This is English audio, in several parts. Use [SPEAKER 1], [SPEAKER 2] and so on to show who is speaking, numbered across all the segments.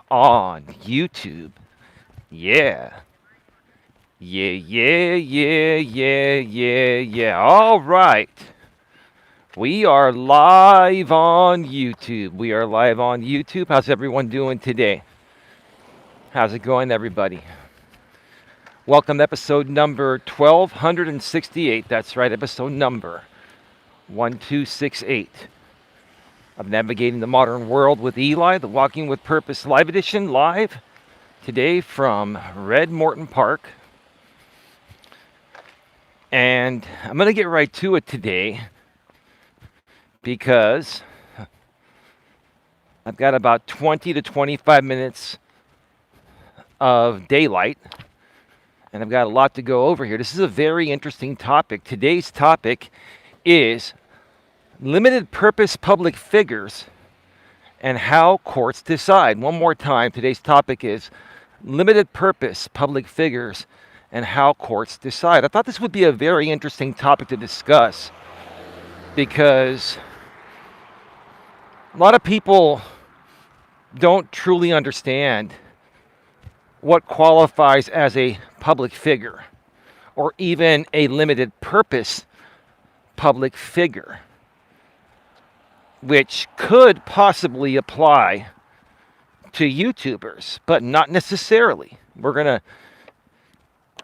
[SPEAKER 1] on YouTube. Yeah. Yeah. All right. We are live on YouTube. How's everyone doing today? How's it going, everybody? Welcome to episode number 1268. That's right, episode number 1268 of Navigating the Modern World with Eli, the Walking with Purpose live edition, live today from Red Morton Park. And I'm going to get right to it today because I've got about 20 to 25 minutes of daylight, and I've got a lot to go over here. This is a very interesting topic. Today's topic is limited purpose public figures and how courts decide. One more time, today's topic is limited purpose public figures and how courts decide. I thought this would be a very interesting topic to discuss because a lot of people don't truly understand what qualifies as a public figure or even a limited purpose public figure, which could possibly apply to YouTubers, but not necessarily. We're going to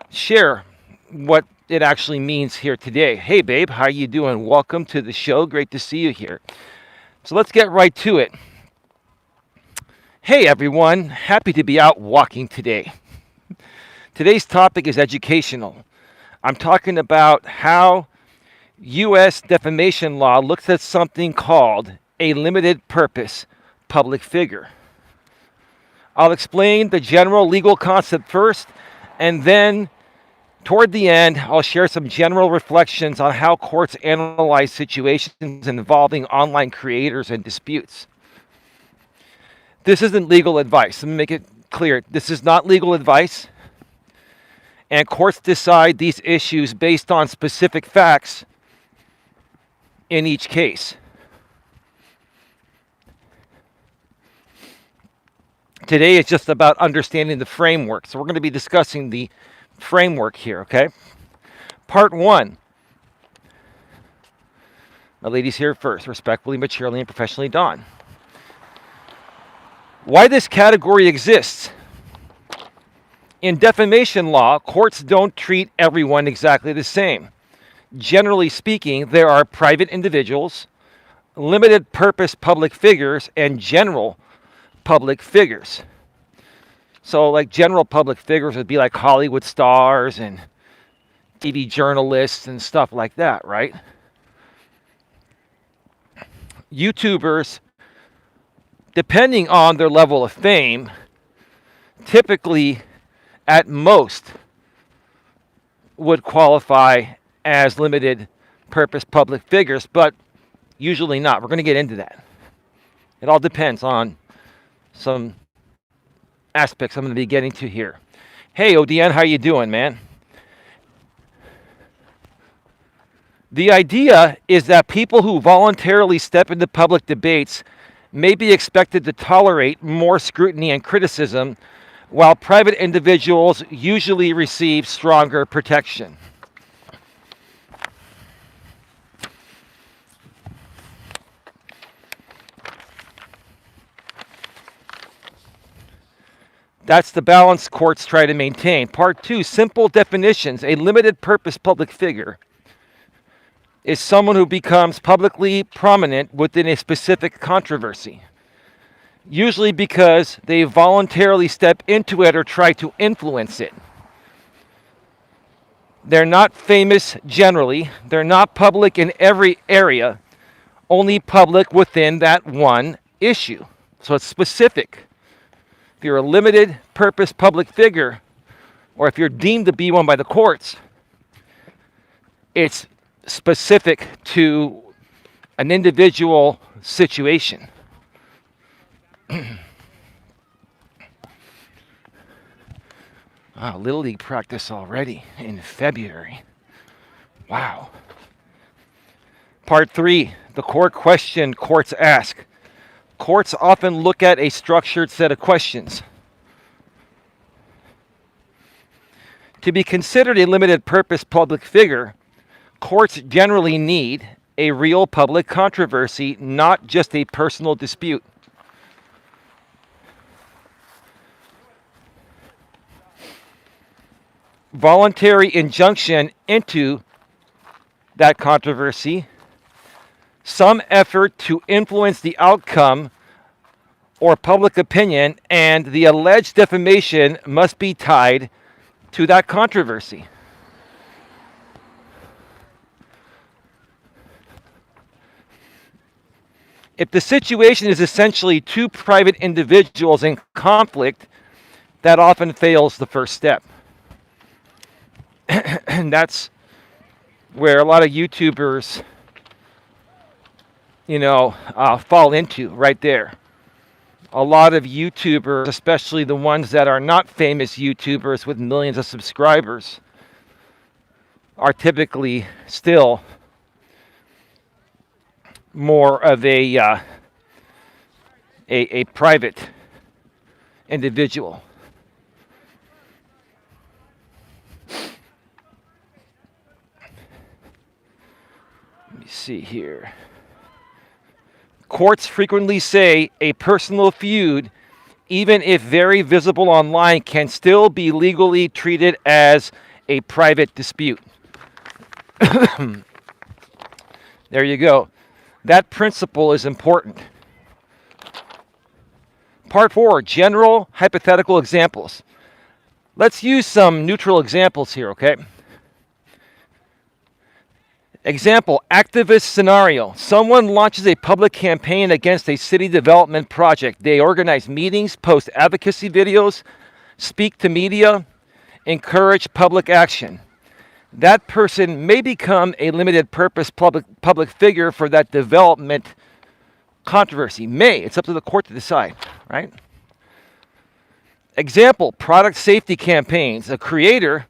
[SPEAKER 1] share what it actually means here today. Hey, babe, how you doing? Welcome to the show. Great to see you here. So let's get right to it. Hey, everyone. Happy to be out walking today. Today's topic is educational. I'm talking about how U.S. defamation law looks at something called a limited purpose public figure. I'll explain the general legal concept first, and then toward the end, I'll share some general reflections on how courts analyze situations involving online creators and disputes. This isn't legal advice. Let me make it clear. This is not legal advice, and courts decide these issues based on specific facts in each case. Today is just about understanding the framework. So we're going to be discussing the framework here, okay? Part one. My ladies here first. Respectfully, maturely, and professionally, Dawn. Why this category exists. In defamation law, courts don't treat everyone exactly the same. Generally speaking, there are private individuals, limited purpose public figures, and general public figures. So like general public figures would be like Hollywood stars and TV journalists and stuff like that, right? YouTubers, depending on their level of fame, typically at most would qualify as limited purpose public figures, but usually not. We're going to get into that. It all depends on some aspects I'm going to be getting to here. Hey, ODN, how you doing, man? The idea is that people who voluntarily step into public debates may be expected to tolerate more scrutiny and criticism, while private individuals usually receive stronger protection. That's the balance courts try to maintain. Part two, simple definitions. A limited purpose public figure is someone who becomes publicly prominent within a specific controversy, usually because they voluntarily step into it or try to influence it. They're not famous generally. They're not public in every area, only public within that one issue. So it's specific. If you're a limited purpose public figure, or if you're deemed to be one by the courts, it's specific to an individual situation. Wow, Little League practice already in February. Wow. Part three, the core question courts ask. Courts often look at a structured set of questions. To be considered a limited purpose public figure, courts generally need a real public controversy, not just a personal dispute. Voluntary injunction into that controversy, some effort to influence the outcome or public opinion, and the alleged defamation must be tied to that controversy. If the situation is essentially two private individuals in conflict, that often fails the first step. And that's where a lot of YouTubers, fall into right there. A lot of YouTubers, especially the ones that are not famous YouTubers with millions of subscribers, are typically still more of a private individual. Let me see here. Courts frequently say a personal feud, even if very visible online, can still be legally treated as a private dispute. There you go. That principle is important. Part 4, general hypothetical examples. Let's use some neutral examples here, okay? Example, activist scenario. Someone launches a public campaign against a city development project. They organize meetings, post advocacy videos, speak to media, encourage public action. That person may become a limited purpose public figure for that development controversy. It's up to the court to decide, right? Example, product safety campaigns. A creator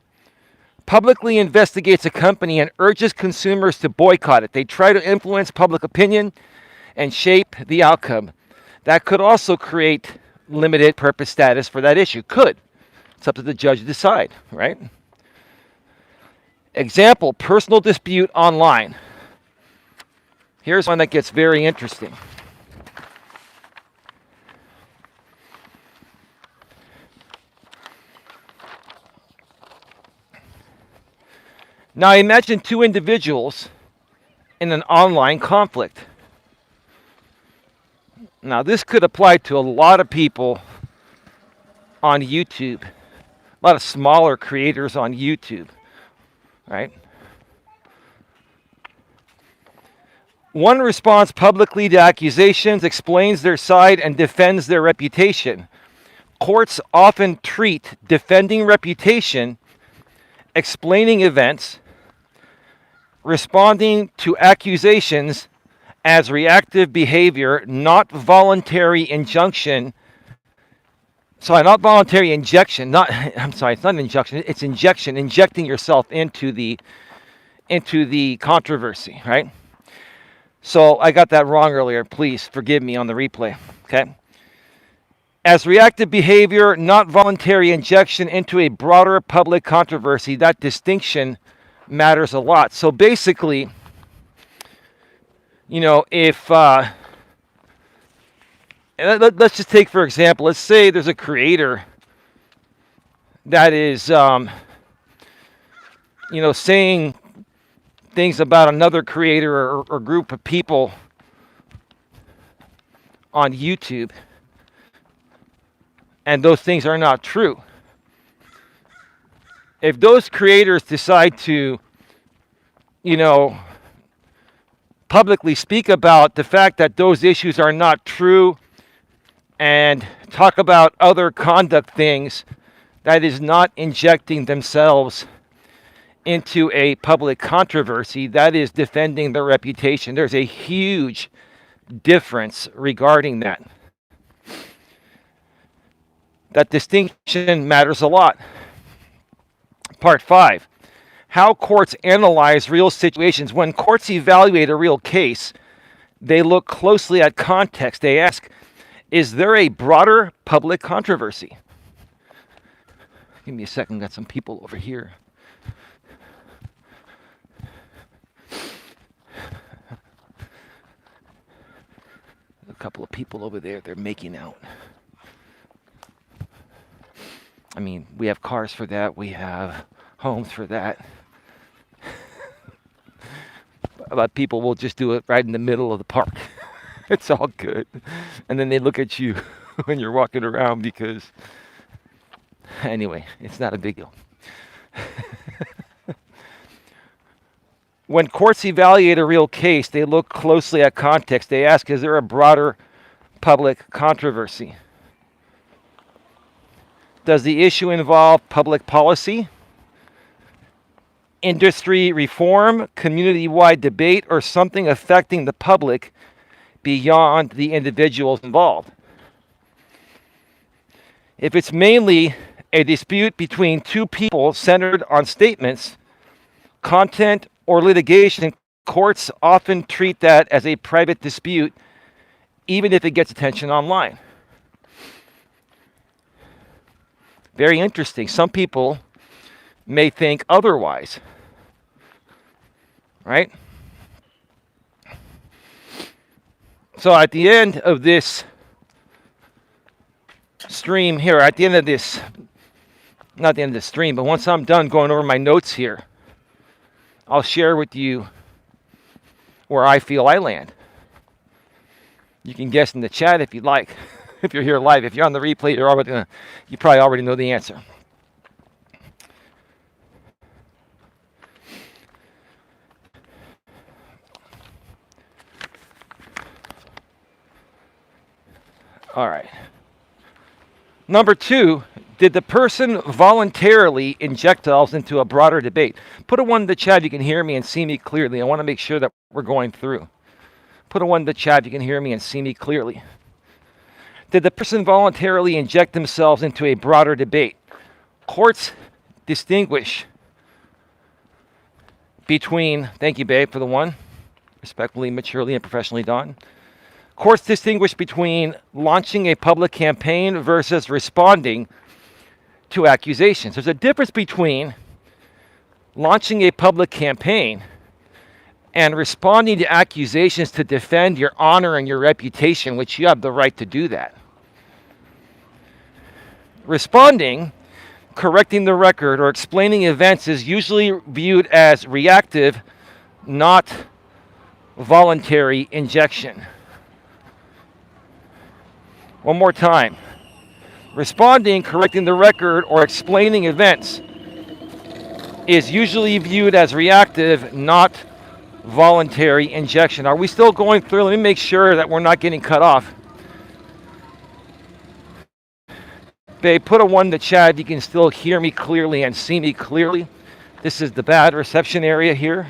[SPEAKER 1] publicly investigates a company and urges consumers to boycott it. They try to influence public opinion and shape the outcome. That could also create limited purpose status for that issue. Could. It's up to the judge to decide, right? Example, personal dispute online. Here's one that gets very interesting. Now imagine two individuals in an online conflict. Now this could apply to a lot of people on YouTube, a lot of smaller creators on YouTube, right? One responds publicly to accusations, explains their side, and defends their reputation. Courts often treat defending reputation, explaining events, responding to accusations as reactive behavior, not voluntary injunction. Sorry, not voluntary injection. It's not an injunction. It's injection, injecting yourself into the controversy, right? So I got that wrong earlier. Please forgive me on the replay, okay? As reactive behavior, not voluntary injection into a broader public controversy. That distinction matters a lot. So basically, if let's just take for example, let's say there's a creator that is saying things about another creator or group of people on YouTube, and those things are not true. If those creators decide to, publicly speak about the fact that those issues are not true and talk about other conduct things, that is not injecting themselves into a public controversy. That is defending their reputation. There's a huge difference regarding that. That distinction matters a lot. Part 5, how courts analyze real situations. When courts evaluate a real case, they look closely at context. They ask, Is there a broader public controversy? Give me a second, got some people over here. A couple of people over there, they're making out. I mean, we have cars for that, we have homes for that. But people will just do it right in the middle of the park. It's all good. And then they look at you when you're walking around because, anyway, it's not a big deal. When courts evaluate a real case, they look closely at context. They ask, is there a broader public controversy? Does the issue involve public policy, industry reform, community-wide debate, or something affecting the public beyond the individuals involved? If it's mainly a dispute between two people centered on statements, content, or litigation, courts often treat that as a private dispute, even if it gets attention online. Very interesting. Some people may think otherwise, right? So at the end of this stream here, at the end of this, not the end of the stream, but once I'm done going over my notes here, I'll share with you where I feel I land. You can guess in the chat if you'd like. If you're here live, if you're on the replay, you probably already know the answer. All right. Number 2, did the person voluntarily inject themselves into a broader debate? Put a 1 in the chat if you can hear me and see me clearly. I want to make sure that we're going through. Put a 1 in the chat if you can hear me and see me clearly. Did the person voluntarily inject themselves into a broader debate? Courts distinguish between, thank you, babe, for the 1, respectfully, maturely, and professionally done. Courts distinguish between launching a public campaign versus responding to accusations. There's a difference between launching a public campaign and responding to accusations to defend your honor and your reputation, which you have the right to do that. Responding, correcting the record, or explaining events is usually viewed as reactive, not voluntary injection. One more time. Responding, correcting the record, or explaining events is usually viewed as reactive, not voluntary injection. Are we still going through? Let me make sure that we're not getting cut off. Babe, put a 1 in the chat if you can still hear me clearly and see me clearly. This is the bad reception area here.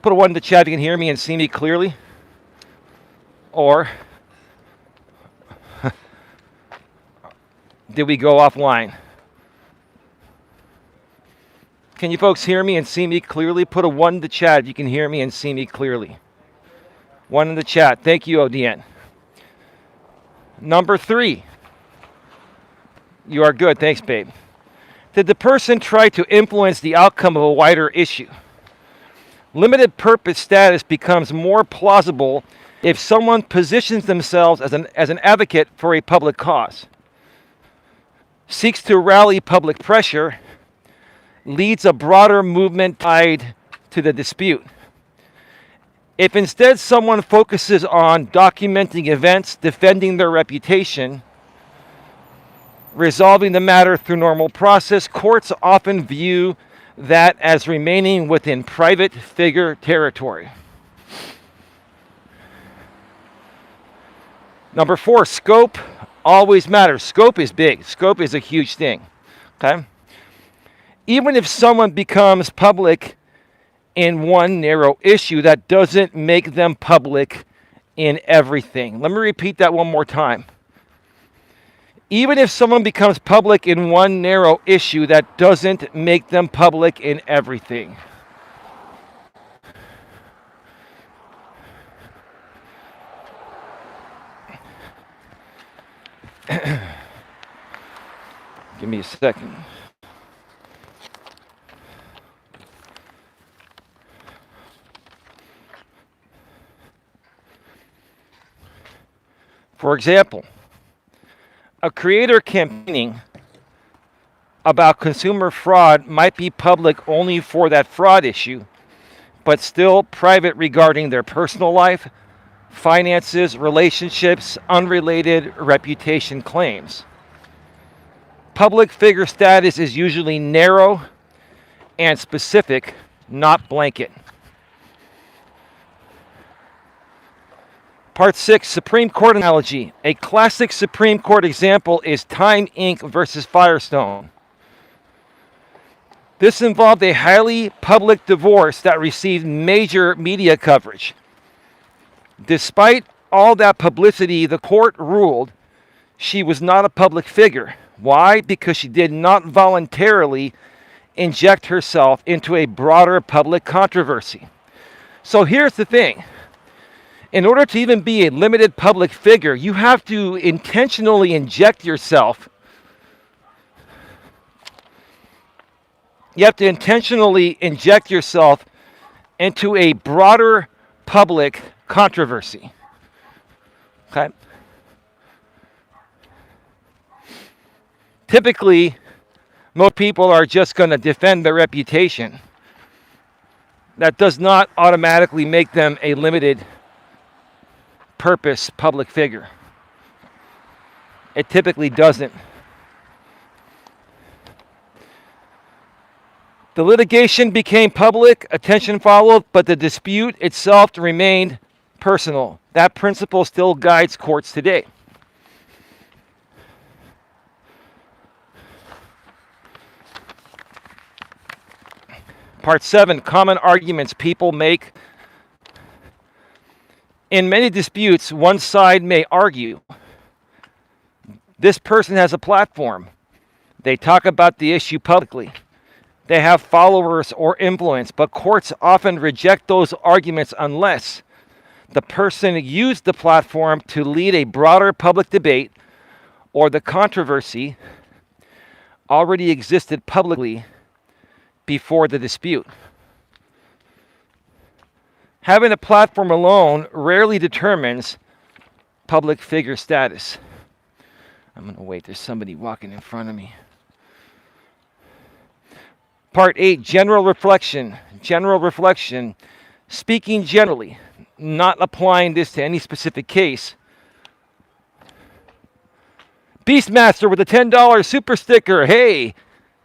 [SPEAKER 1] Put a 1 in the chat if you can hear me and see me clearly. Or did we go offline? Can you folks hear me and see me clearly? Put a 1 in the chat if you can hear me and see me clearly. 1 in the chat. Thank you, ODN. Number 3. You are good. Thanks, babe. Did the person try to influence the outcome of a wider issue? Limited purpose status becomes more plausible if someone positions themselves as an advocate for a public cause, seeks to rally public pressure, leads a broader movement tied to the dispute. If instead someone focuses on documenting events, defending their reputation, resolving the matter through normal process, courts often view that as remaining within private figure territory. Number 4, scope always matters. Scope is big. Scope is a huge thing. Okay? Even if someone becomes public in one narrow issue, that doesn't make them public in everything. Let me repeat that one more time. Even if someone becomes public in one narrow issue, that doesn't make them public in everything. Give me a second. For example, a creator campaigning about consumer fraud might be public only for that fraud issue, but still private regarding their personal life, finances, relationships, unrelated reputation claims. Public figure status is usually narrow and specific, not blanket. Part 6, Supreme Court analogy. A classic Supreme Court example is Time Inc. versus Firestone. This involved a highly public divorce that received major media coverage. Despite all that publicity, the court ruled she was not a public figure. Why? Because she did not voluntarily inject herself into a broader public controversy. So here's the thing. In order to even be a limited public figure, you have to intentionally inject yourself. You have to intentionally inject yourself into a broader public controversy. Okay? Typically, most people are just going to defend their reputation. That does not automatically make them a limited purpose public figure. It typically doesn't. The litigation became public, attention followed, but the dispute itself remained personal. That principle still guides courts today. Part 7, common arguments people make. In many disputes, one side may argue, this person has a platform. They talk about the issue publicly. They have followers or influence, but courts often reject those arguments unless the person used the platform to lead a broader public debate or the controversy already existed publicly before the dispute. Having a platform alone rarely determines public figure status. I'm going to wait. There's somebody walking in front of me. Part 8, general reflection. General reflection. Speaking generally, not applying this to any specific case. Beastmaster with a $10 super sticker. Hey,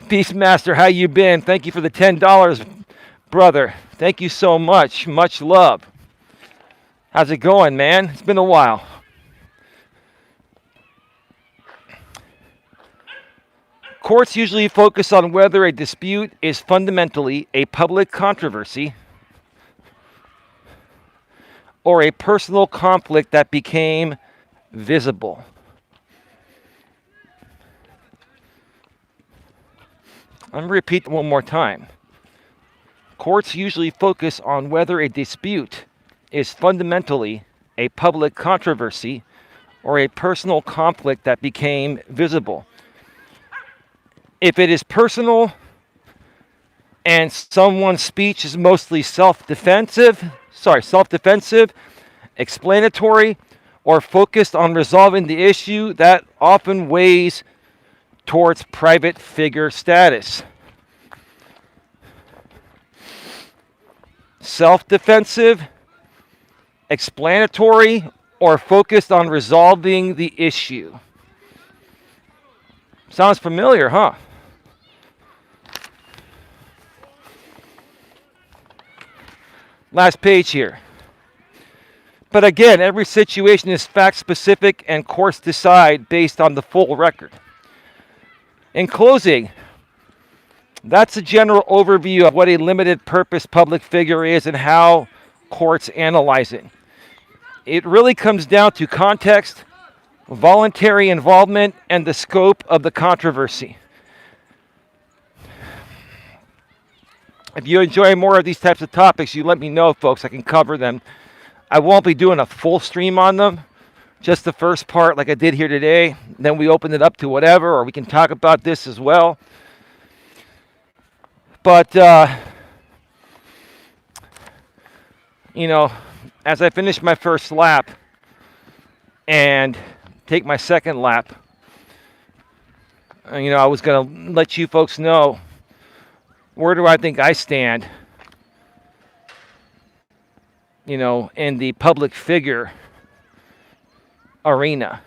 [SPEAKER 1] Beastmaster, how you been? Thank you for the $10, brother. Thank you so much. Much love. How's it going, man? It's been a while. Courts usually focus on whether a dispute is fundamentally a public controversy or a personal conflict that became visible. I'm going to repeat one more time. Courts usually focus on whether a dispute is fundamentally a public controversy or a personal conflict that became visible. If it is personal and someone's speech is mostly self-defensive, explanatory, or focused on resolving the issue, that often weighs towards private figure status. Self-defensive, explanatory, or focused on resolving the issue. Sounds familiar, huh? Last page here. But again, every situation is fact-specific and courts decide based on the full record. In closing, that's a general overview of what a limited purpose public figure is and how courts analyze it. It really comes down to context, voluntary involvement, and the scope of the controversy. If you enjoy more of these types of topics, you let me know, folks. I can cover them. I won't be doing a full stream on them, just the first part like I did here today. Then we open it up to whatever, or we can talk about this as well. But, you know, as I finish my first lap and take my second lap, I was going to let you folks know, where do I think I stand, in the public figure arena.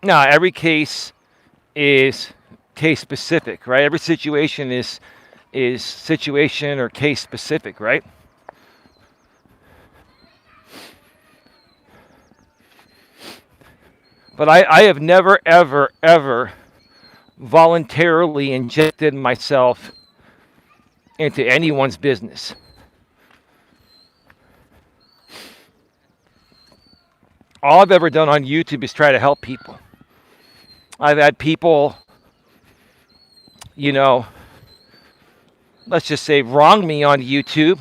[SPEAKER 1] Now, every case is case specific, right? Every situation is situation or case specific, right? But I have never, ever, ever voluntarily injected myself into anyone's business. All I've ever done on YouTube is try to help people. I've had people, let's just say wrong me on YouTube,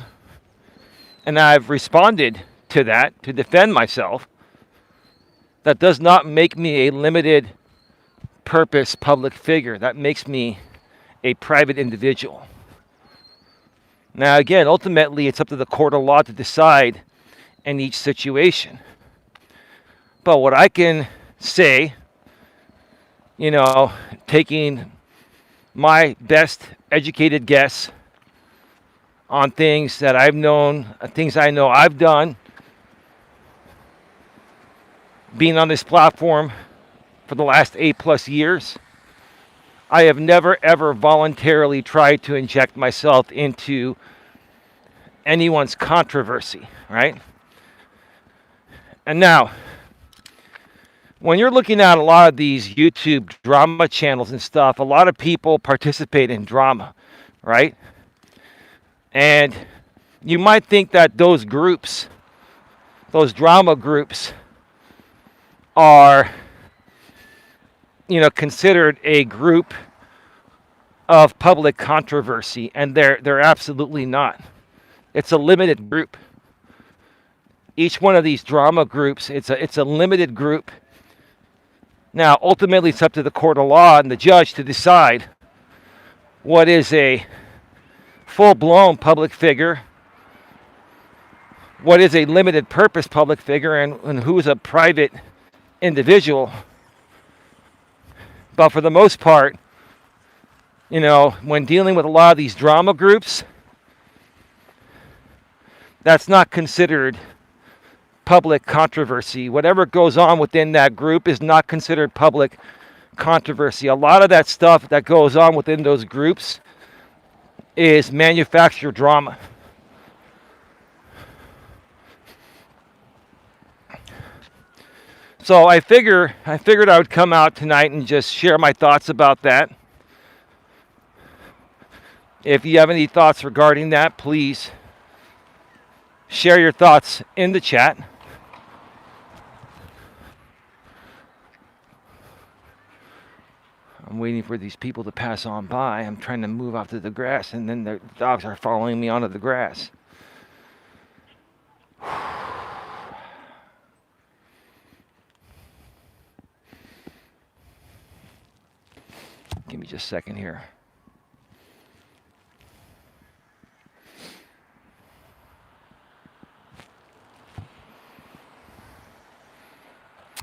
[SPEAKER 1] and I've responded to that to defend myself. That does not make me a limited purpose public figure. That makes me a private individual. Now, again, ultimately, it's up to the court of law to decide in each situation. But what I can say, taking my best educated guess on things that I've known, things I know I've done, being on this platform for the last 8+ years, I have never, ever voluntarily tried to inject myself into anyone's controversy, right? And now, when you're looking at a lot of these YouTube drama channels and stuff, a lot of people participate in drama, right? And you might think that those groups, those drama groups, are, considered a group of public controversy, and they're absolutely not. It's a limited group. Each one of these drama groups, it's a limited group. Now, ultimately, it's up to the court of law and the judge to decide what is a full-blown public figure, what is a limited purpose public figure, and who is a private individual. But for the most part, when dealing with a lot of these drama groups, that's not considered public controversy. Whatever goes on within that group is not considered public controversy. A lot of that stuff that goes on within those groups is manufactured drama. So I figured I would come out tonight and just share my thoughts about that. If you have any thoughts regarding that, please share your thoughts in the chat. I'm waiting for these people to pass on by. I'm trying to move out to the grass, and then the dogs are following me onto the grass. Give me just a second here.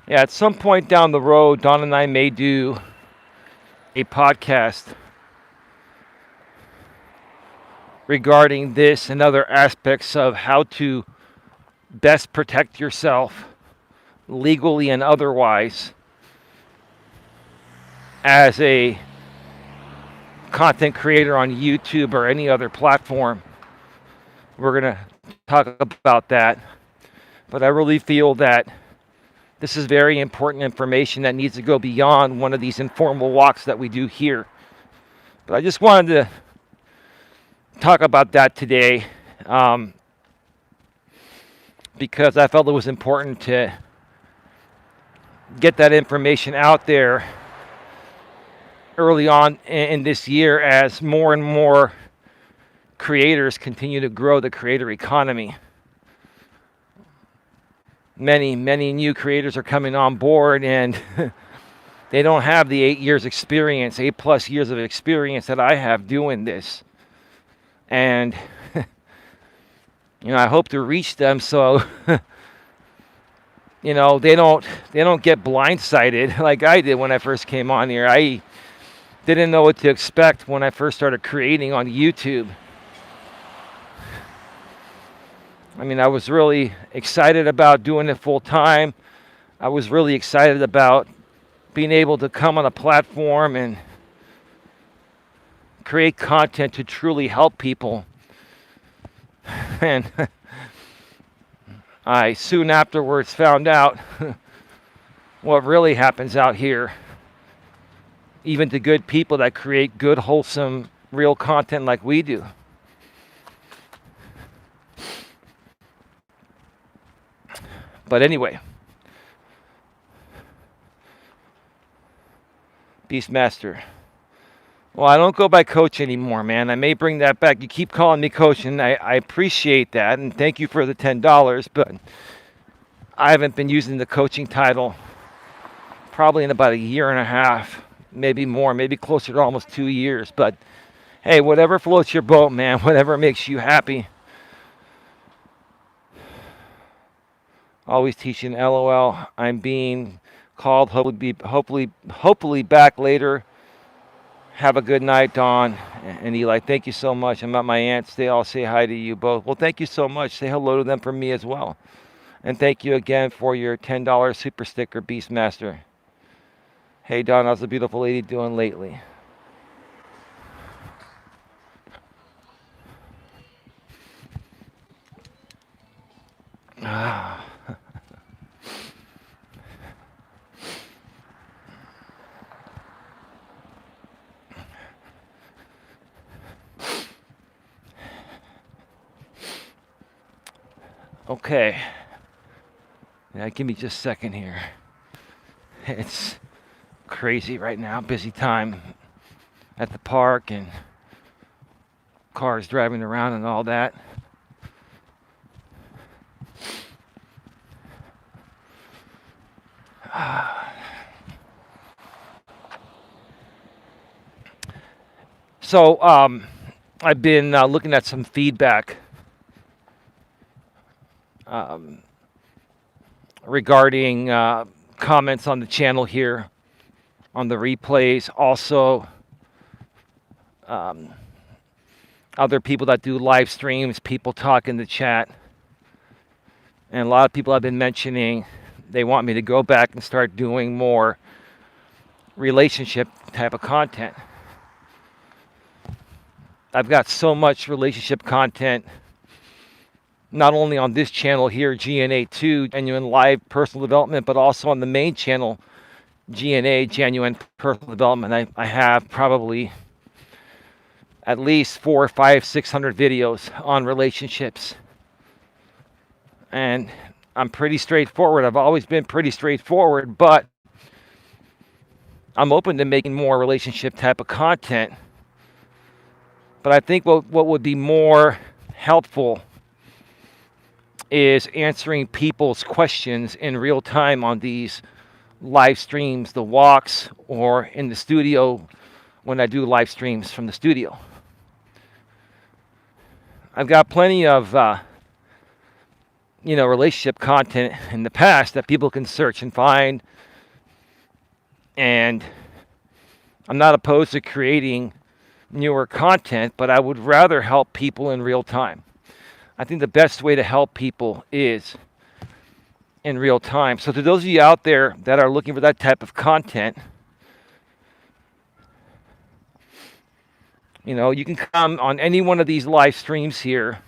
[SPEAKER 1] Yeah, at some point down the road, Don and I may do a podcast regarding this and other aspects of how to best protect yourself legally and otherwise as a content creator on YouTube or any other platform. We're going to talk about that. But I really feel that this is very important information that needs to go beyond one of these informal walks that we do here. But I just wanted to talk about that today because I felt it was important to get that information out there early on in this year as more and more creators continue to grow the creator economy. many new creators are coming on board, and they don't have the 8 years experience, 8+ years of experience that I have doing this. And I hope to reach them so they don't get blindsided like I did when I first came on here. I didn't know what to expect when I first started creating on YouTube. I mean, I was really excited about doing it full time. I was really excited about being able to come on a platform and create content to truly help people. And I soon afterwards found out what really happens out here, even to good people that create good, wholesome, real content like we do. But anyway, Beastmaster. Well, I don't go by coach anymore, man. I may bring that back. You keep calling me coach, and I appreciate that, and thank you for the $10, but I haven't been using the coaching title probably in about a year and a half, maybe more, maybe closer to almost 2 years. But hey, whatever floats your boat, man, whatever makes you happy. Always teaching, LOL. I'm being called. Hopefully back later. Have a good night, Dawn and Eli. Thank you so much. I'm at my aunt's. They all say hi to you both. Well, thank you so much. Say hello to them from me as well. And thank you again for your $10 super sticker, Beastmaster. Hey, Dawn, how's the beautiful lady doing lately? Ah. Okay. Yeah, give me just a second here. It's crazy right now. Busy time at the park and cars driving around and all that. So I've been looking at some feedback regarding comments on the channel here, on the replays. Also, other people that do live streams, people talk in the chat. And a lot of people have been mentioning they want me to go back and start doing more relationship type of content. I've got so much relationship content, not only on this channel here, GNA2, Genuine Live Personal Development, but also on the main channel, GNA, Genuine Personal Development. I have probably at least 400, 500, 600 videos on relationships. And I'm pretty straightforward. I've always been pretty straightforward, but I'm open to making more relationship type of content. But I think what would be more helpful is answering people's questions in real time on these live streams, the walks, or in the studio when I do live streams from the studio. I've got plenty of relationship content in the past that people can search and find, and I'm not opposed to creating newer content, but I would rather help people in real time. I think the best way to help people is in real time. So to those of you out there that are looking for that type of content, you can come on any one of these live streams here,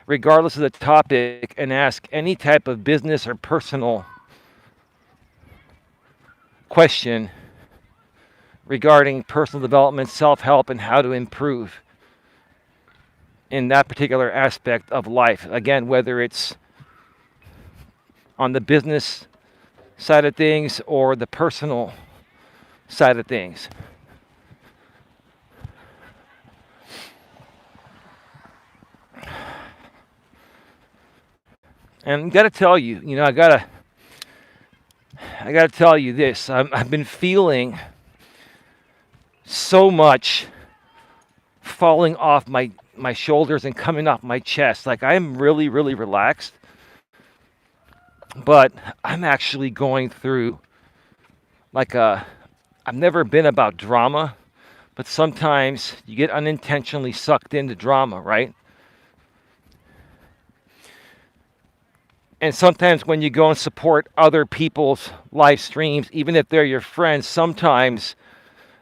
[SPEAKER 1] regardless of the topic, and ask any type of business or personal question regarding personal development, self-help, and how to improve in that particular aspect of life. Again, whether it's on the business side of things or the personal side of things. And I got to tell you, I got to tell you this. I've been feeling so much falling off my shoulders and coming off my chest. Like I'm really, really relaxed. But I'm actually going through like I've never been about drama, but sometimes you get unintentionally sucked into drama, right? And sometimes when you go and support other people's live streams, even if they're your friends, sometimes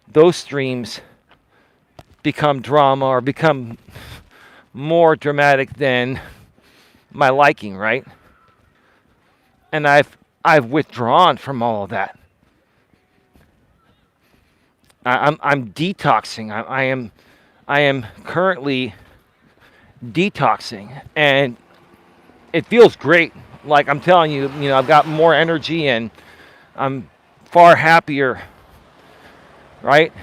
[SPEAKER 1] those streams become drama or become more dramatic than my liking, right? And I've withdrawn from all of that. I'm detoxing. I am currently detoxing, and it feels great. Like I'm telling you, I've got more energy and I'm far happier, right?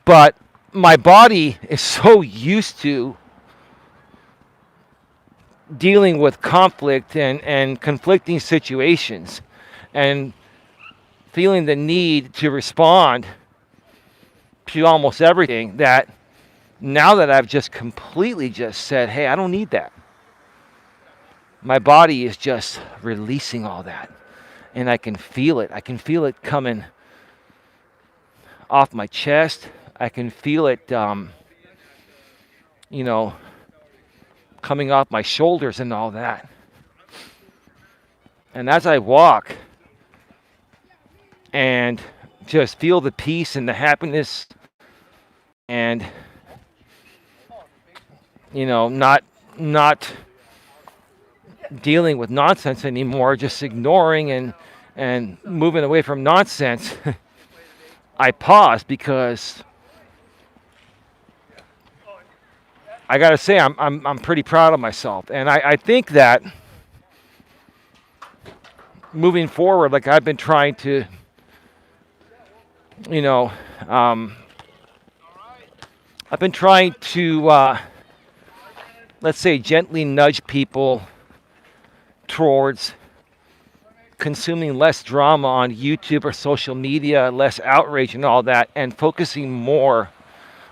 [SPEAKER 1] But my body is so used to dealing with conflict and conflicting situations and feeling the need to respond to almost everything that now that I've just completely just said, hey, I don't need that. My body is just releasing all that. And I can feel it. I can feel it coming off my chest. I can feel it, coming off my shoulders and all that. And as I walk and just feel the peace and the happiness and, not dealing with nonsense anymore, just ignoring and moving away from nonsense, I pause because I gotta say I'm pretty proud of myself, and I think that moving forward, like I've been trying to, I've been trying to let's say gently nudge people towards consuming less drama on YouTube or social media, less outrage and all that, and focusing more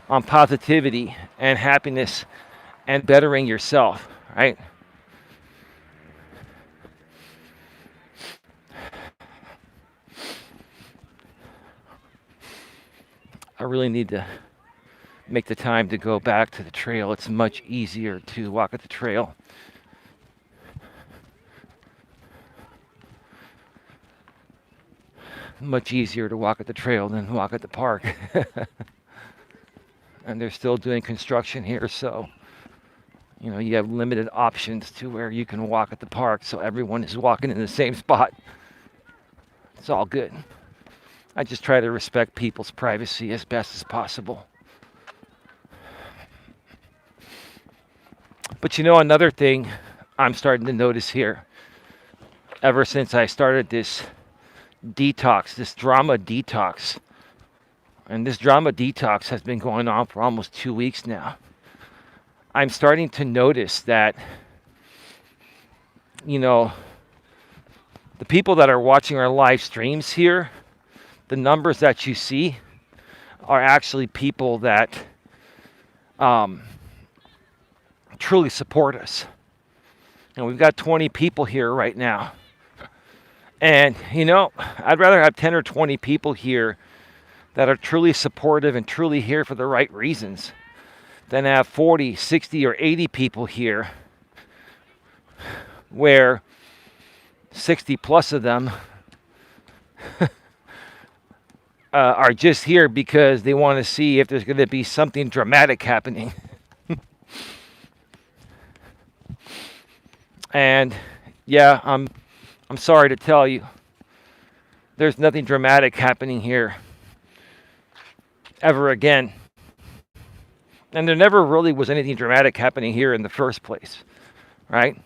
[SPEAKER 1] on positivity and happiness and bettering yourself, right? I really need to make the time to go back to the trail. It's much easier to walk at the trail. Much easier to walk at the trail than walk at the park. And they're still doing construction here, so you have limited options to where you can walk at the park, so everyone is walking in the same spot. It's all good. I just try to respect people's privacy as best as possible. But another thing I'm starting to notice here, ever since I started this detox, this drama detox, and this drama detox has been going on for almost 2 weeks now, I'm starting to notice that, the people that are watching our live streams here, the numbers that you see are actually people that truly support us. And we've got 20 people here right now. And, I'd rather have 10 or 20 people here that are truly supportive and truly here for the right reasons than have 40, 60, or 80 people here where 60 plus of them are just here because they want to see if there's going to be something dramatic happening. And yeah, I'm sorry to tell you, there's nothing dramatic happening here ever again. And there never really was anything dramatic happening here in the first place, right?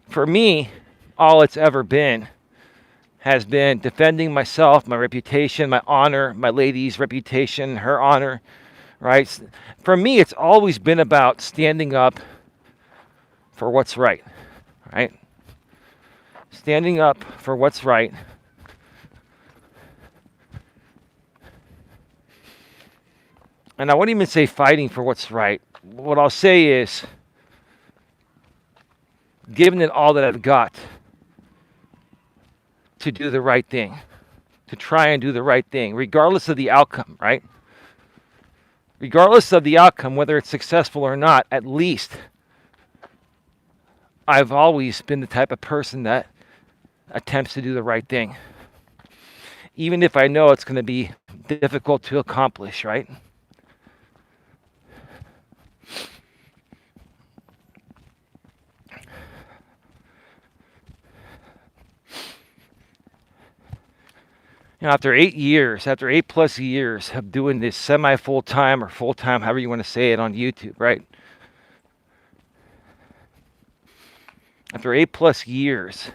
[SPEAKER 1] For me, all it's ever been has been defending myself, my reputation, my honor, my lady's reputation, her honor, right? For me, it's always been about standing up for what's right, right? Standing up for what's right. And I won't even say fighting for what's right. What I'll say is giving it all that I've got to do the right thing, to try and do the right thing, regardless of the outcome, right? Regardless of the outcome, whether it's successful or not, at least I've always been the type of person that attempts to do the right thing, even if I know it's going to be difficult to accomplish, right? You know, after 8+ years of doing this semi-full-time or full-time, however you want to say it, on YouTube, right? After 8+ years,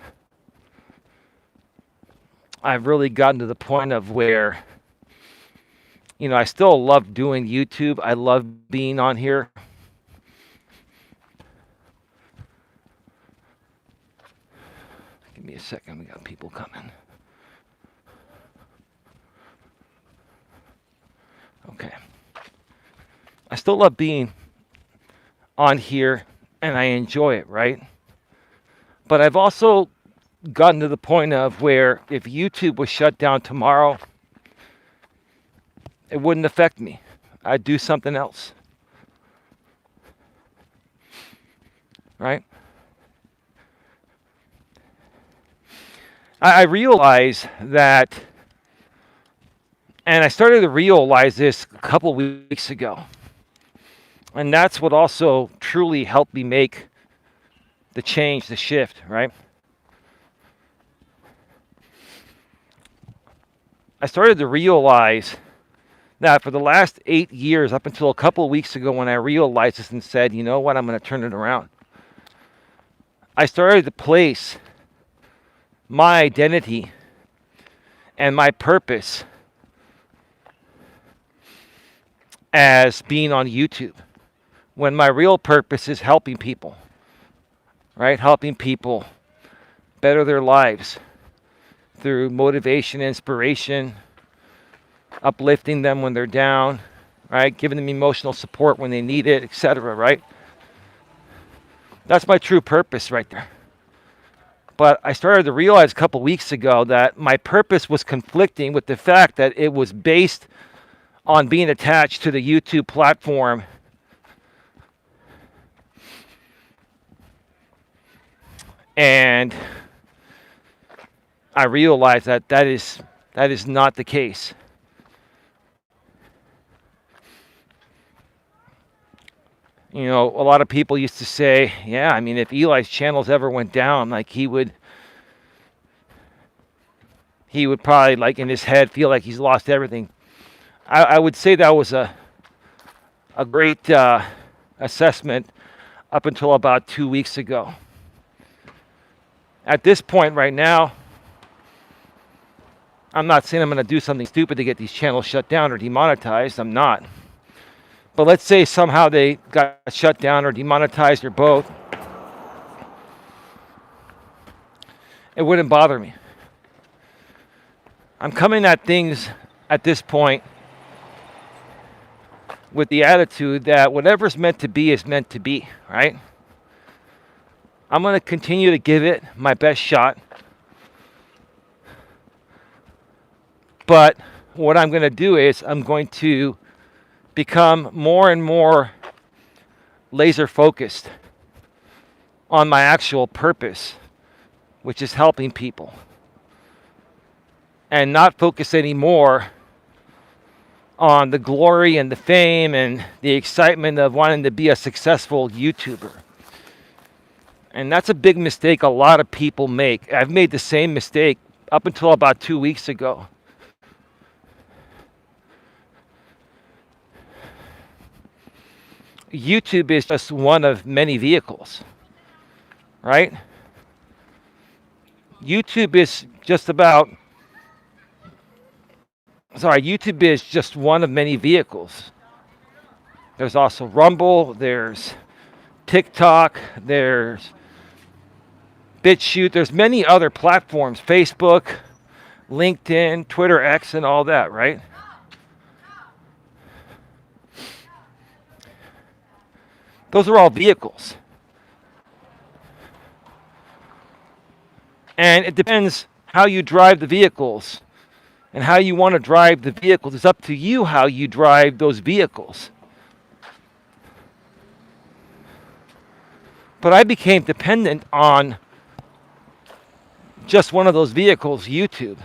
[SPEAKER 1] I've really gotten to the point of where, you know, I still love doing YouTube. I love being on here. Give me a second. We got people coming. Okay. I still love being on here and I enjoy it, right? But I've also gotten to the point of where if YouTube was shut down tomorrow, it wouldn't affect me. I'd do something else. Right? I realize that, and I started to realize this a couple weeks ago, and that's what also truly helped me make the change, the shift, right? I started to realize that for the last 8 years, up until a couple of weeks ago when I realized this and said, you know what, I'm going to turn it around, I started to place my identity and my purpose as being on YouTube, when my real purpose is helping people, right? Helping people better their lives through motivation, inspiration, uplifting them when they're down, right? Giving them emotional support when they need it, etc., right? That's my true purpose right there. But I started to realize a couple weeks ago that my purpose was conflicting with the fact that it was based on being attached to the YouTube platform. And I realized that that is not the case. You know, a lot of people used to say, yeah, I mean, if Eli's channels ever went down, like he would probably, like, in his head feel like he's lost everything. I would say that was a great assessment up until about 2 weeks ago. At this point right now, I'm not saying I'm going to do something stupid to get these channels shut down or demonetized. I'm not. But let's say somehow they got shut down or demonetized or both. It wouldn't bother me. I'm coming at things at this point with the attitude that whatever's meant to be is meant to be, right? I'm going to continue to give it my best shot. But what I'm going to do is I'm going to become more and more laser focused on my actual purpose, which is helping people, and not focus anymore on the glory and the fame and the excitement of wanting to be a successful YouTuber. And that's a big mistake a lot of people make. I've made the same mistake up until about 2 weeks ago. YouTube is just one of many vehicles, right? YouTube is just one of many vehicles. There's also Rumble, there's TikTok, there's BitChute, there's many other platforms, Facebook, LinkedIn, Twitter, X, and all that, right? Those are all vehicles. And it depends how you drive the vehicles and how you want to drive the vehicles. It's up to you how you drive those vehicles. But I became dependent on just one of those vehicles, YouTube.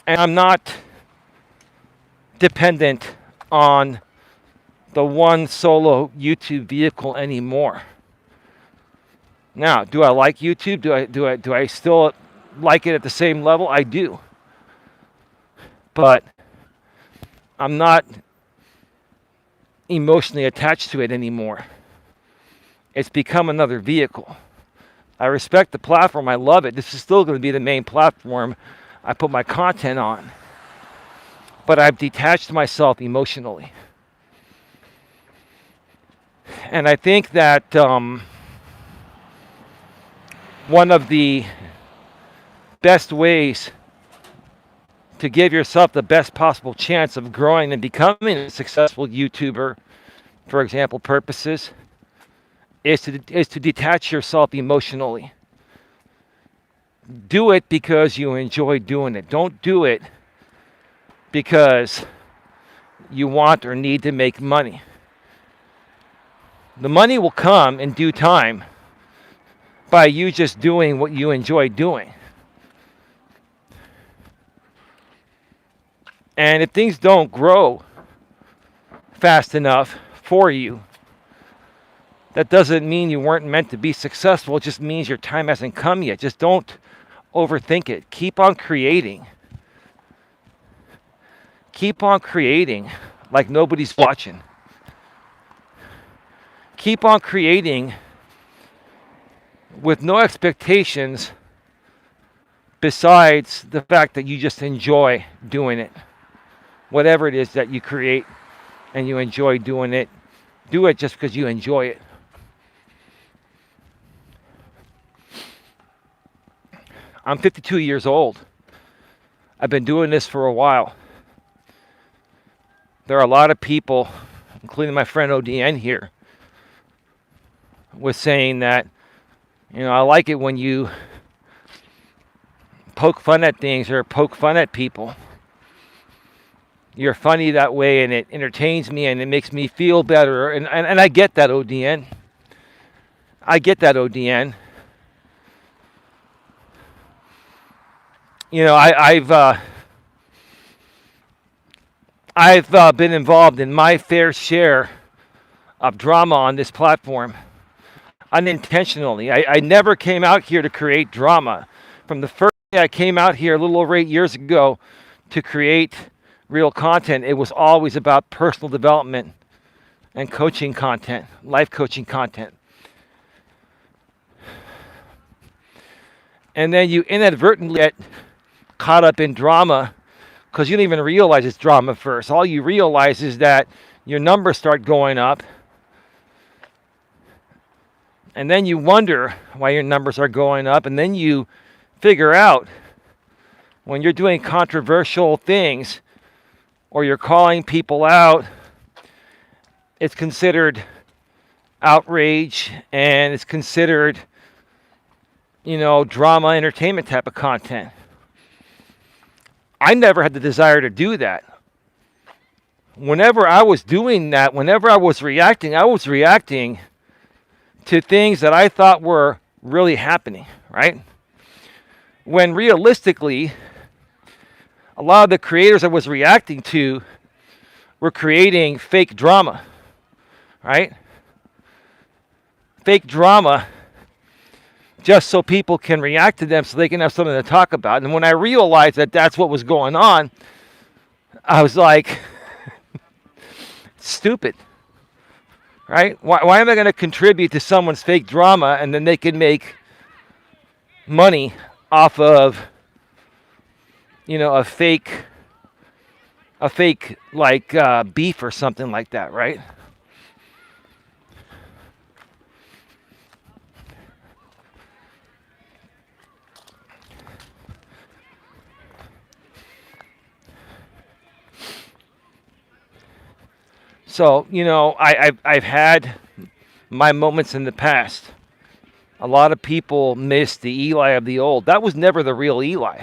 [SPEAKER 1] And I'm not dependent on the one solo YouTube vehicle anymore. Now, do I like YouTube? Do I still like it at the same level? I do. But I'm not emotionally attached to it anymore. It's become another vehicle. I respect the platform. I love it. This is still going to be the main platform I put my content on. But I've detached myself emotionally. And I think that one of the best ways to give yourself the best possible chance of growing and becoming a successful YouTuber, for example, purposes, is to detach yourself emotionally. Do it because you enjoy doing it. Don't do it because you want or need to make money. The money will come in due time by you just doing what you enjoy doing. And if things don't grow fast enough for you, that doesn't mean you weren't meant to be successful. It just means your time hasn't come yet. Just don't overthink it. Keep on creating. Keep on creating like nobody's watching. Keep on creating with no expectations besides the fact that you just enjoy doing it. Whatever it is that you create and you enjoy doing it, do it just because you enjoy it. I'm 52 years old. I've been doing this for a while. There are a lot of people, including my friend ODN here, was saying that, I like it when you poke fun at things or poke fun at people. You're funny that way, and it entertains me, and it makes me feel better. And I get that, ODN. I get that, ODN. I've been involved in my fair share of drama on this platform, unintentionally. I never came out here to create drama. From the first day I came out here a little over 8 years ago to create real content, it was always about personal development and coaching content, life coaching content. And then you inadvertently get caught up in drama because you don't even realize it's drama first. All you realize is that your numbers start going up, and then you wonder why your numbers are going up, and then you figure out when you're doing controversial things or you're calling people out, it's considered outrage, and it's considered, drama, entertainment type of content. I never had the desire to do that. Whenever I was doing that, whenever I was reacting to things that I thought were really happening, right? When realistically, a lot of the creators I was reacting to were creating fake drama, right? Fake drama just so people can react to them so they can have something to talk about. And when I realized that that's what was going on, I was like, stupid, right? Why am I going to contribute to someone's fake drama and then they can make money off of, a fake like beef or something like that, right? So, I've had my moments in the past. A lot of people miss the Eli of the old. That was never the real Eli.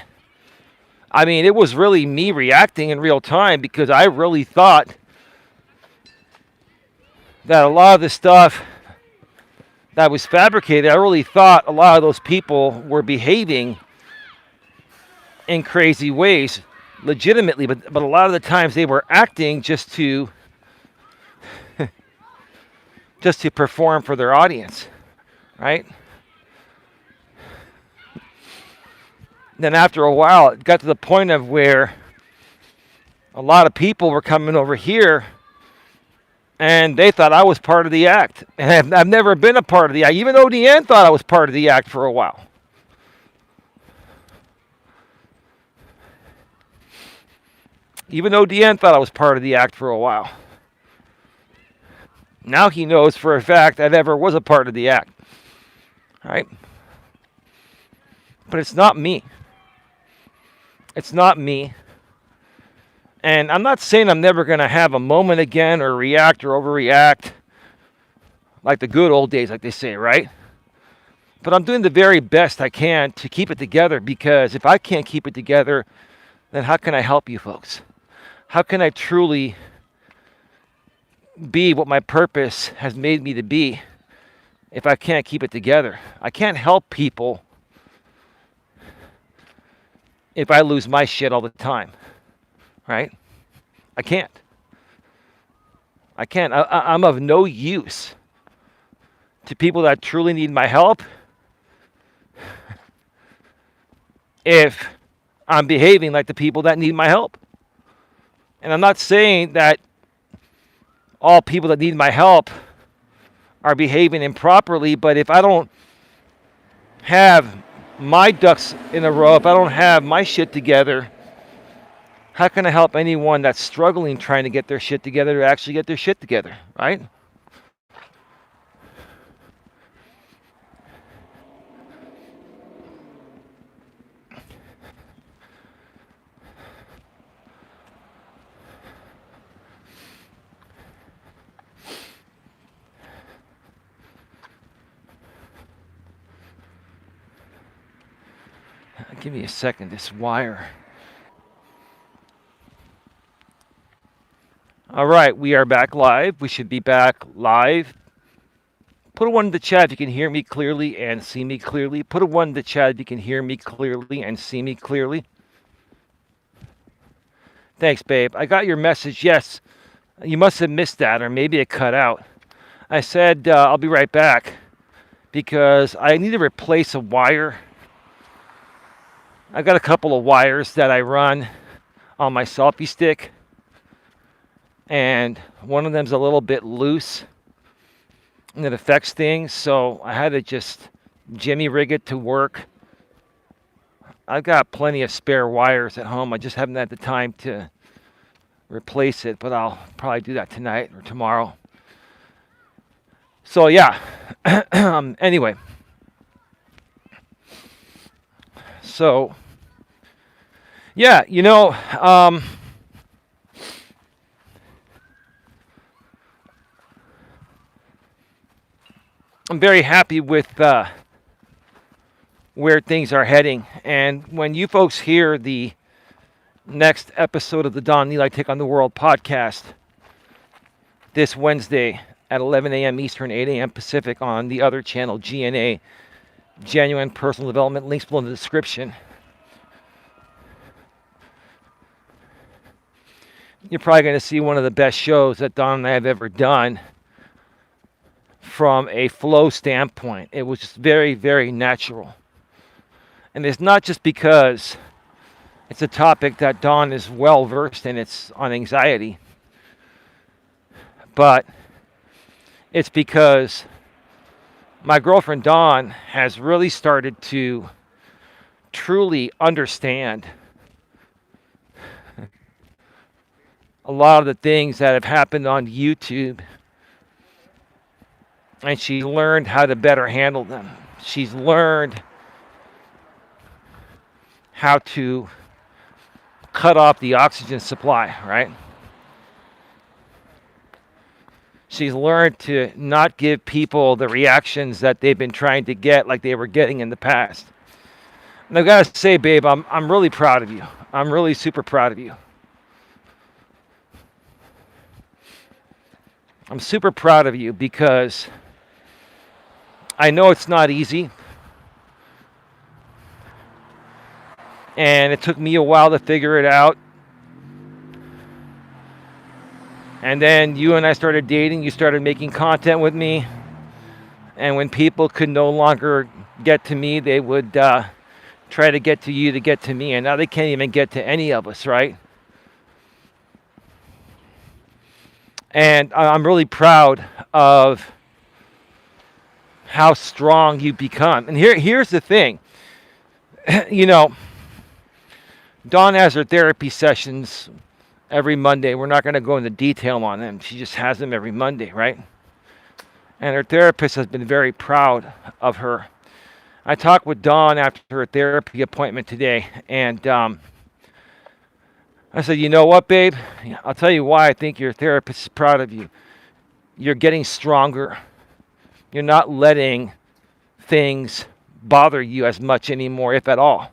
[SPEAKER 1] I mean, it was really me reacting in real time because I really thought that a lot of the stuff that was fabricated, I really thought a lot of those people were behaving in crazy ways legitimately, but a lot of the times they were acting just to perform for their audience, right? Then after a while, it got to the point of where a lot of people were coming over here and they thought I was part of the act. And I've never been a part of the act. Even ODN thought I was part of the act for a while. Even ODN thought I was part of the act for a while. Now he knows for a fact I never was a part of the act. Right? But it's not me. It's not me. And I'm not saying I'm never going to have a moment again or react or overreact like the good old days, like they say, right? But I'm doing the very best I can to keep it together, because if I can't keep it together, then how can I help you folks? How can I truly be what my purpose has made me to be if I can't keep it together? I can't help people if I lose my shit all the time, right? I can't. I'm of no use to people that truly need my help if I'm behaving like the people that need my help. And I'm not saying that all people that need my help are behaving improperly, but if I don't have my ducks in a row, if I don't have my shit together, how can I help anyone that's struggling trying to get their shit together to actually get their shit together, right? Give me a second, this wire. All right, we are back live. We should be back live. Put a 1 in the chat if you can hear me clearly and see me clearly. Put a 1 in the chat if you can hear me clearly and see me clearly. Thanks, babe. I got your message. Yes, you must have missed that, or maybe it cut out. I said I'll be right back because I need to replace a wire. I got a couple of wires that I run on my selfie stick, and one of them's a little bit loose and it affects things, so I had to just jimmy rig it to work. I've got plenty of spare wires at home. I just haven't had the time to replace it, but I'll probably do that tonight or tomorrow. So yeah, anyway, so yeah, I'm very happy with where things are heading. And when you folks hear the next episode of the Don Eli Take on the World podcast this Wednesday at 11 a.m. Eastern, 8 a.m. Pacific on the other channel, GNA, Genuine Personal Development, links below in the description. You're probably going to see one of the best shows that Don and I have ever done from a flow standpoint. It was just very, very natural. And it's not just because it's a topic that Don is well versed in. It's on anxiety. But it's because my girlfriend Dawn has really started to truly understand a lot of the things that have happened on YouTube, and she learned how to better handle them. She's learned how to cut off the oxygen supply, right? She's learned to not give people the reactions that they've been trying to get like they were getting in the past. And I've got to say, babe, I'm really proud of you. I'm really super proud of you. I'm super proud of you because I know it's not easy. And it took me a while to figure it out. And then you and I started dating. You started making content with me. And when people could no longer get to me, they would try to get to you to get to me. And now they can't even get to any of us, right? And I'm really proud of how strong you've become. And here's the thing. You know, Dawn has her therapy sessions every Monday. We're not going to go into detail on them. She just has them every Monday, right? And her therapist has been very proud of her. I talked with Dawn after her therapy appointment today, and I said, you know what, babe? I'll tell you why I think your therapist is proud of you. You're getting stronger. You're not letting things bother you as much anymore, if at all.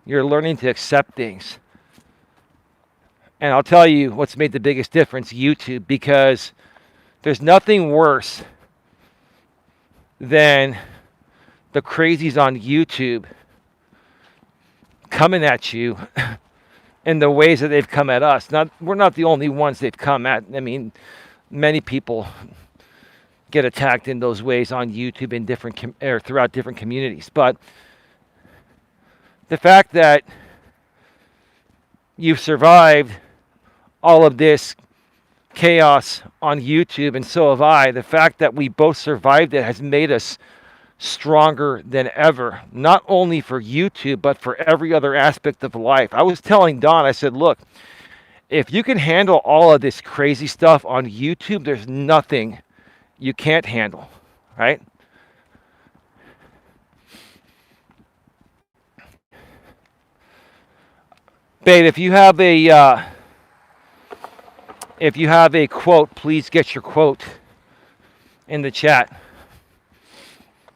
[SPEAKER 1] You're learning to accept things. And I'll tell you what's made the biggest difference, YouTube, because there's nothing worse than the crazies on YouTube coming at you in the ways that they've come at us. We're not the only ones they've come at. I mean, many people get attacked in those ways on YouTube in different or throughout different communities. But the fact that you've survived all of this chaos on YouTube, and so have I, the fact that we both survived it has made us stronger than ever, not only for YouTube, but for every other aspect of life. I was telling Don, I said, look, if you can handle all of this crazy stuff on YouTube, there's nothing you can't handle, right? Babe, if you have a quote, please get your quote in the chat.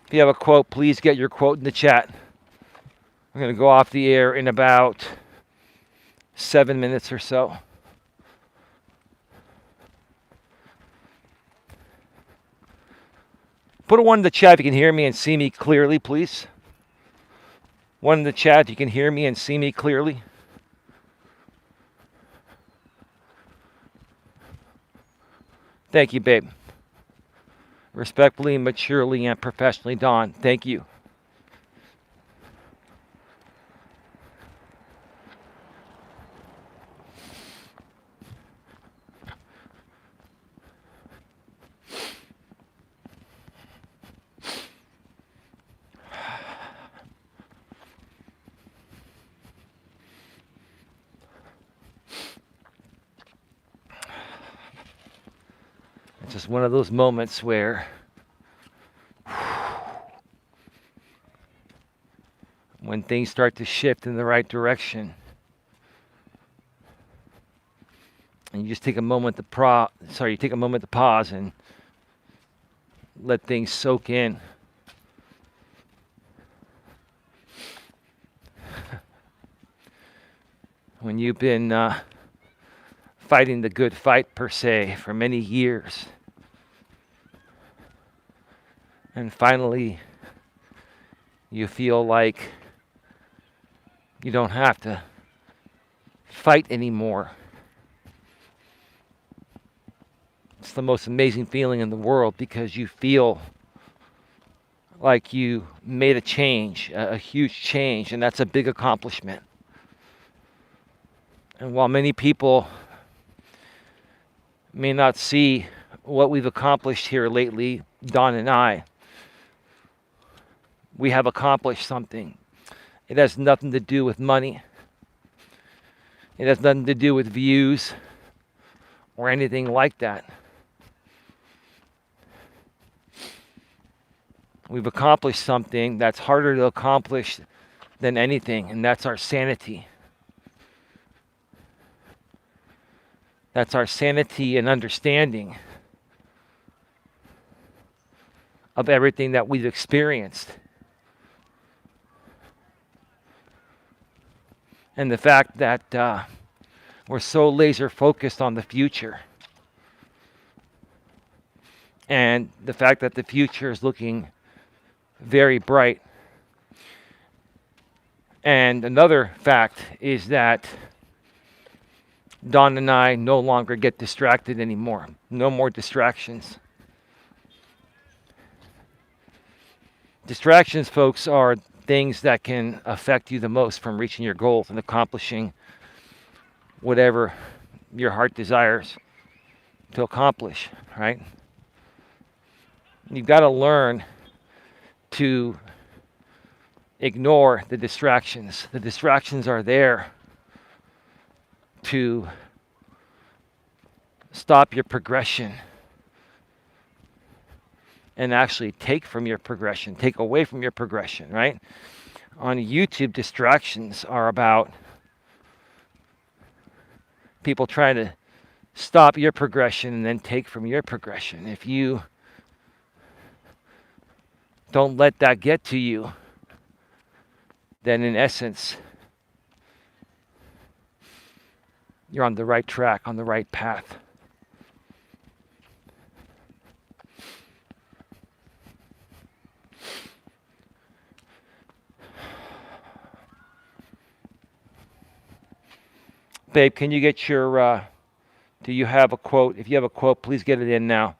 [SPEAKER 1] If you have a quote, please get your quote in the chat. I'm going to go off the air in about 7 minutes or so. Put a one in the chat if you can hear me and see me clearly, please. One in the chat if you can hear me and see me clearly. Thank you, babe. Respectfully, maturely, and professionally, Dawn. Thank you. It's just one of those moments where when things start to shift in the right direction, and you just take a moment to pause and let things soak in. When you've been fighting the good fight, per se, for many years, and finally you feel like you don't have to fight anymore. It's the most amazing feeling in the world, because you feel like you made a change, a huge change, and that's a big accomplishment. And while many people may not see what we've accomplished here lately, Don and I, we have accomplished something. It has nothing to do with money. It has nothing to do with views or anything like that. We've accomplished something that's harder to accomplish than anything, and that's our sanity. That's our sanity and understanding of everything that we've experienced. And the fact that we're so laser focused on the future. And the fact that the future is looking very bright. And another fact is that Dawn and I no longer get distracted anymore. No more distractions. Distractions, folks, are things that can affect you the most from reaching your goals and accomplishing whatever your heart desires to accomplish, right? You've got to learn to ignore the distractions. The distractions are there to stop your progression and actually take from your progression, take away from your progression, right? On YouTube, distractions are about people trying to stop your progression and then take from your progression. If you don't let that get to you, then in essence, you're on the right track, on the right path. Babe, can you get your, do you have a quote? If you have a quote, please get it in now.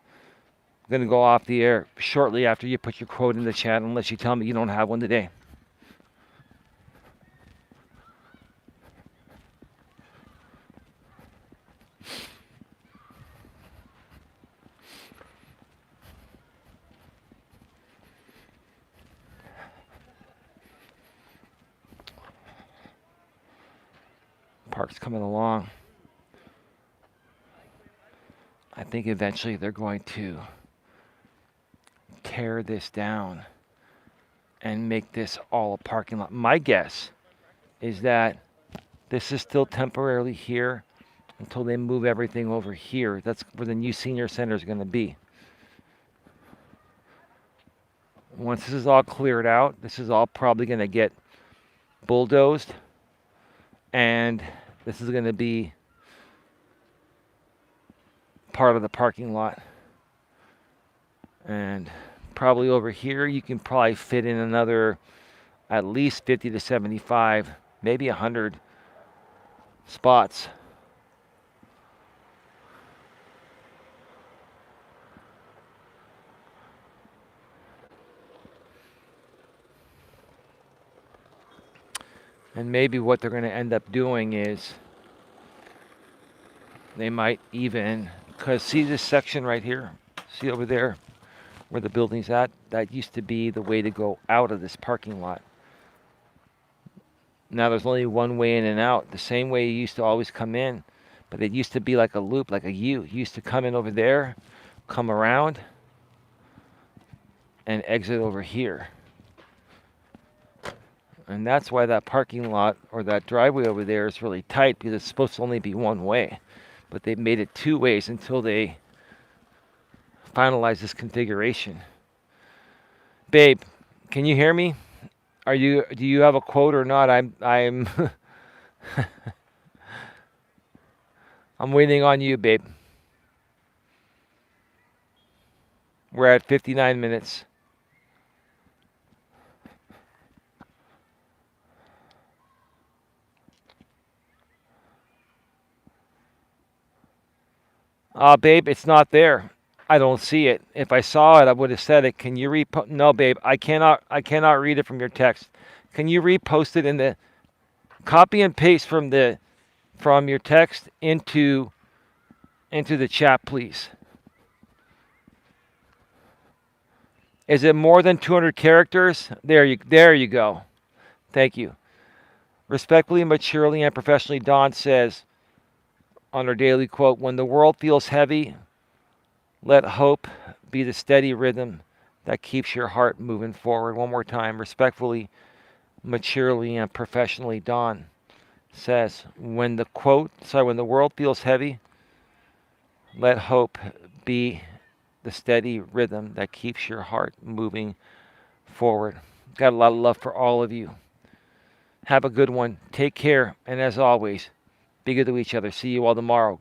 [SPEAKER 1] I'm going to go off the air shortly after you put your quote in the chat, unless you tell me you don't have one today. Park's coming along. I think eventually they're going to tear this down and make this all a parking lot. My guess is that this is still temporarily here until they move everything over here. That's where the new senior center is going to be. Once this is all cleared out, this is all probably going to get bulldozed, and this is going to be part of the parking lot. And probably over here, you can probably fit in another at least 50 to 75, maybe 100 spots. And maybe what they're going to end up doing is they might even, because see this section right here? See over there where the building's at? That used to be the way to go out of this parking lot. Now there's only one way in and out, the same way you used to always come in. But it used to be like a loop, like a U. You used to come in over there, come around, and exit over here. And that's why that parking lot or that driveway over there is really tight, because it's supposed to only be one way. But they've made it two ways until they finalize this configuration. Babe, can you hear me? Do you have a quote or not? I'm I'm waiting on you, babe. We're at 59 minutes. Babe, it's not there. I don't see it. If I saw it, I would have said it. Can you repost? No, babe, I cannot read it from your text. Can you repost it in the copy and paste from your text into the chat, please? Is it more than 200 characters? There you go. Thank you. Respectfully, maturely, and professionally, Dawn says on her daily quote, when the world feels heavy, let hope be the steady rhythm that keeps your heart moving forward. One more time. Respectfully, maturely, and professionally, Dawn says, when the world feels heavy, let hope be the steady rhythm that keeps your heart moving forward. Got a lot of love for all of you. Have a good one. Take care. And as always, be good to each other. See you all tomorrow.